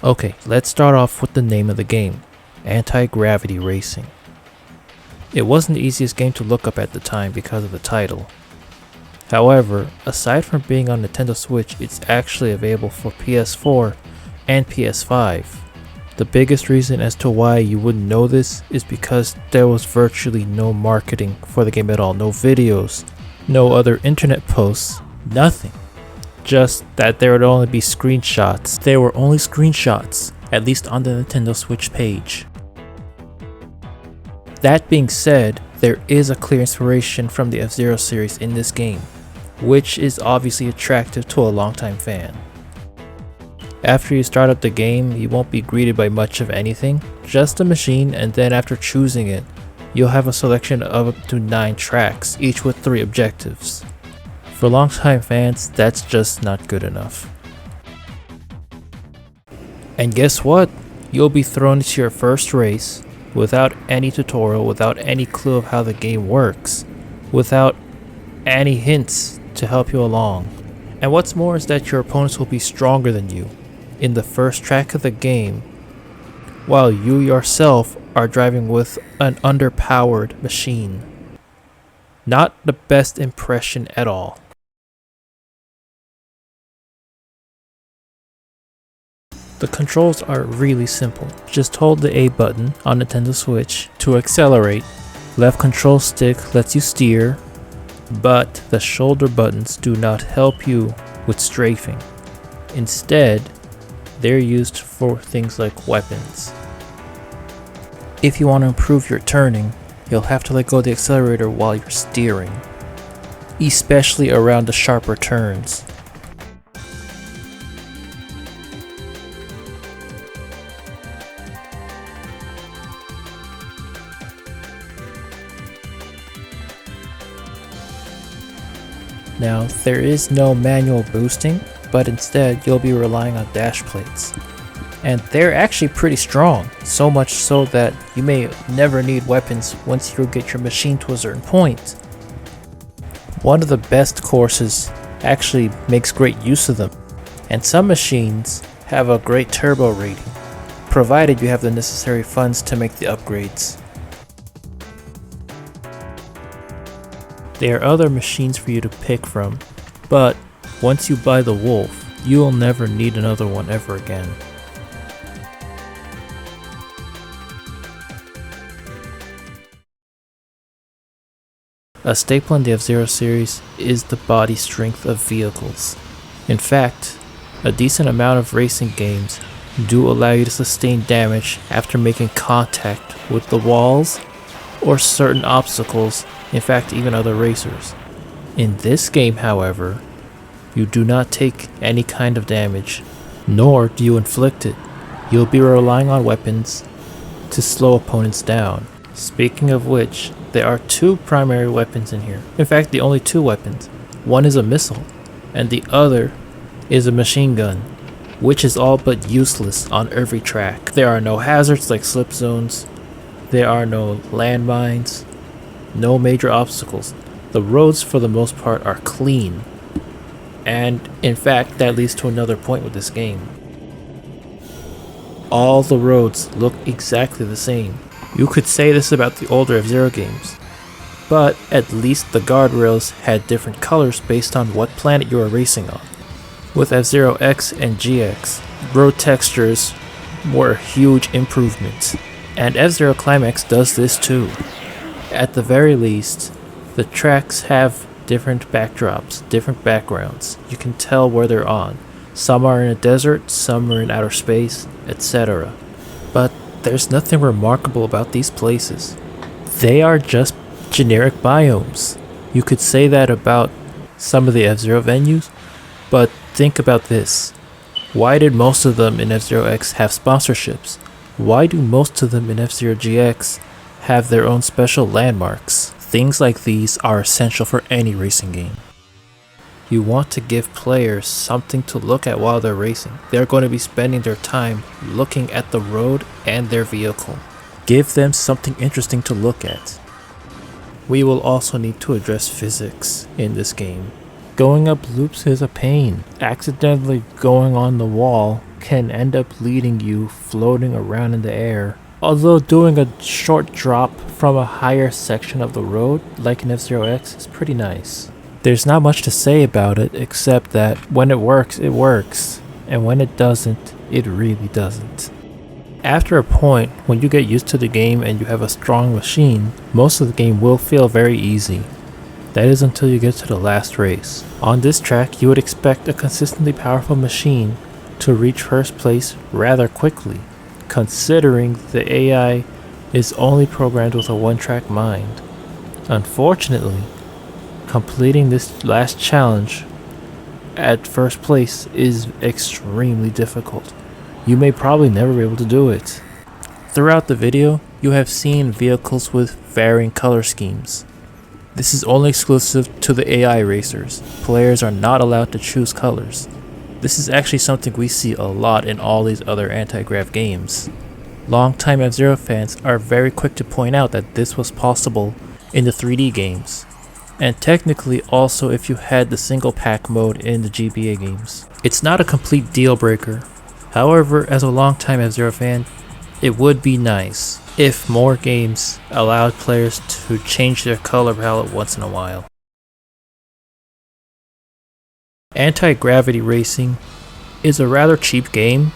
Okay, let's start off with the name of the game, Antigravity Racing. It wasn't the easiest game to look up at the time because of the title. However, aside from being on Nintendo Switch, it's actually available for PS4 and PS5. The biggest reason as to why you wouldn't know this is because there was virtually no marketing for the game at all, no videos, no other internet posts, nothing. Just that there would only be screenshots. There were only screenshots, at least on the Nintendo Switch page. That being said, there is a clear inspiration from the F-Zero series in this game, which is obviously attractive to a longtime fan. After you start up the game, you won't be greeted by much of anything, just a machine, and then after choosing it, you'll have a selection of up to 9 tracks, each with 3 objectives. For longtime fans, that's just not good enough. And guess what? You'll be thrown into your first race without any tutorial, without any clue of how the game works, without any hints to help you along. And what's more is that your opponents will be stronger than you in the first track of the game, while you yourself are driving with an underpowered machine. Not the best impression at all. The controls are really simple. Just hold the A button on Nintendo Switch to accelerate. Left control stick lets you steer, but the shoulder buttons do not help you with strafing. Instead, they're used for things like weapons. If you want to improve your turning, you'll have to let go of the accelerator while you're steering, especially around the sharper turns. Now, there is no manual boosting, but instead you'll be relying on dash plates. And they're actually pretty strong, so much so that you may never need weapons once you get your machine to a certain point. One of the best courses actually makes great use of them, and some machines have a great turbo rating, provided you have the necessary funds to make the upgrades. There are other machines for you to pick from, but once you buy the Wolf, you will never need another one ever again. A staple in the F-Zero series is the body strength of vehicles. In fact, a decent amount of racing games do allow you to sustain damage after making contact with the walls or certain obstacles, in fact even other racers. In this game, however, you do not take any kind of damage, nor do you inflict it. You'll be relying on weapons to slow opponents down. Speaking of which, there are 2 primary weapons in here. In fact, the only 2 weapons. One is a missile, and the other is a machine gun, which is all but useless on every track. There are no hazards like slip zones. There are no landmines, no major obstacles. The roads for the most part are clean. And in fact, that leads to another point with this game. All the roads look exactly the same. You could say this about the older F-Zero games, but at least the guardrails had different colors based on what planet you were racing on. With F-Zero X and GX, road textures were huge improvements, and F-Zero Climax does this too. At the very least, the tracks have different backdrops, different backgrounds. You can tell where they're on. Some are in a desert, some are in outer space, etc. But there's nothing remarkable about these places. They are just generic biomes. You could say that about some of the F-Zero venues, but think about this. Why did most of them in F-Zero X have sponsorships? Why do most of them in F-Zero GX have their own special landmarks? Things like these are essential for any racing game. You want to give players something to look at while they're racing. They're going to be spending their time looking at the road and their vehicle. Give them something interesting to look at. We will also need to address physics in this game. Going up loops is a pain. Accidentally going on the wall can end up leading you floating around in the air. Although doing a short drop from a higher section of the road, like in F-Zero X, is pretty nice. There's not much to say about it except that when it works, and when it doesn't, it really doesn't. After a point, when you get used to the game and you have a strong machine, most of the game will feel very easy. That is until you get to the last race. On this track, you would expect a consistently powerful machine to reach first place rather quickly, considering the AI is only programmed with a one-track mind. Unfortunately, completing this last challenge at first place is extremely difficult. You may probably never be able to do it. Throughout the video, you have seen vehicles with varying color schemes. This is only exclusive to the AI racers. Players are not allowed to choose colors. This is actually something we see a lot in all these other anti-grav games. Longtime F-Zero fans are very quick to point out that this was possible in the 3D games, and technically also if you had the single pack mode in the GBA games. It's not a complete deal breaker. However, as a longtime F-Zero fan, it would be nice if more games allowed players to change their color palette once in a while. Antigravity Racing is a rather cheap game,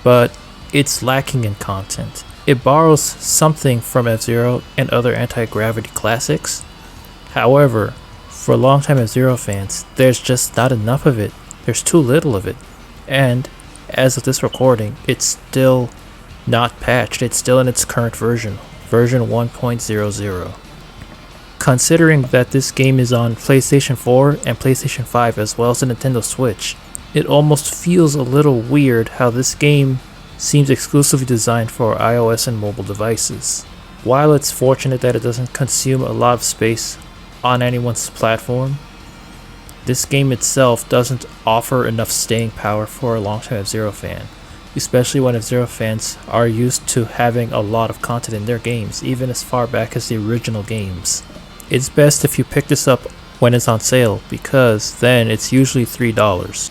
but it's lacking in content. It borrows something from F-Zero and other anti-gravity classics. However, for longtime F-Zero fans, there's just not enough of it. There's too little of it. And as of this recording, it's still not patched. It's still in its current version 1.00. Considering that this game is on PlayStation 4 and PlayStation 5 as well as the Nintendo Switch, it almost feels a little weird how this game seems exclusively designed for iOS and mobile devices. While it's fortunate that it doesn't consume a lot of space on anyone's platform, this game itself doesn't offer enough staying power for a longtime F-Zero fan, especially when F-Zero fans are used to having a lot of content in their games, even as far back as the original games. It's best if you pick this up when it's on sale, because then it's usually $3.